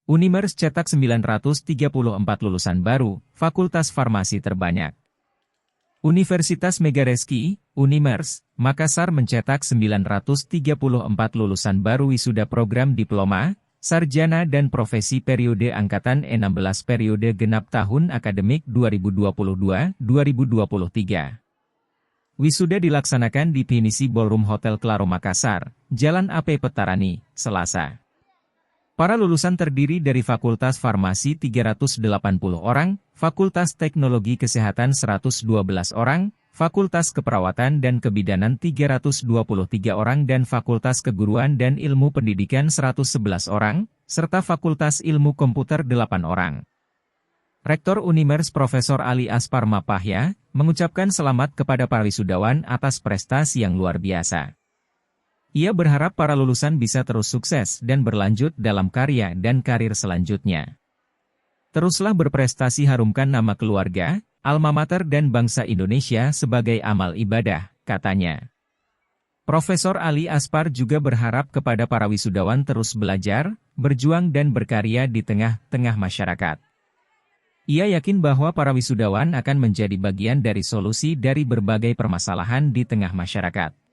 Unimers cetak 934 lulusan baru, Fakultas Farmasi terbanyak. Universitas Megareski, Unimers, Makassar mencetak 934 lulusan baru wisuda program diploma, sarjana dan profesi periode angkatan 16 periode genap tahun akademik 2022-2023. Wisuda dilaksanakan di Pinisi Ballroom Hotel Claro Makassar, Jalan AP Petarani, Selasa. Para lulusan terdiri dari Fakultas Farmasi 380 orang, Fakultas Teknologi Kesehatan 112 orang, Fakultas Keperawatan dan Kebidanan 323 orang dan Fakultas Keguruan dan Ilmu Pendidikan 111 orang, serta Fakultas Ilmu Komputer 8 orang. Rektor Unimers Profesor Ali Aspar Mapahya, mengucapkan selamat kepada para wisudawan atas prestasi yang luar biasa. Ia berharap para lulusan bisa terus sukses dan berlanjut dalam karya dan karir selanjutnya. Teruslah berprestasi, harumkan nama keluarga, alma mater dan bangsa Indonesia sebagai amal ibadah, katanya. Profesor Ali Aspar juga berharap kepada para wisudawan terus belajar, berjuang dan berkarya di tengah-tengah masyarakat. Ia yakin bahwa para wisudawan akan menjadi bagian dari solusi dari berbagai permasalahan di tengah masyarakat.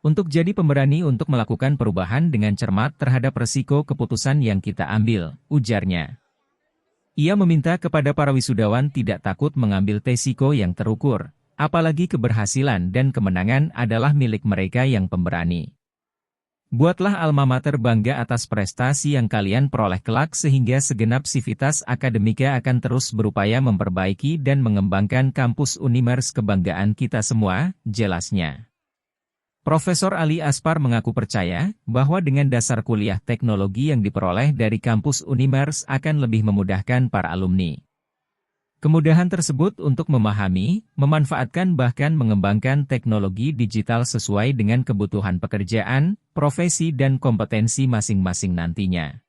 Untuk jadi pemberani untuk melakukan perubahan dengan cermat terhadap resiko keputusan yang kita ambil, ujarnya. Ia meminta kepada para wisudawan tidak takut mengambil resiko yang terukur, apalagi keberhasilan dan kemenangan adalah milik mereka yang pemberani. Buatlah alma mater bangga atas prestasi yang kalian peroleh kelak sehingga segenap sivitas akademika akan terus berupaya memperbaiki dan mengembangkan kampus Unimers kebanggaan kita semua, jelasnya. Profesor Ali Aspar mengaku percaya bahwa dengan dasar kuliah teknologi yang diperoleh dari kampus Unimers akan lebih memudahkan para alumni. Kemudahan tersebut untuk memahami, memanfaatkan bahkan mengembangkan teknologi digital sesuai dengan kebutuhan pekerjaan, profesi dan kompetensi masing-masing nantinya.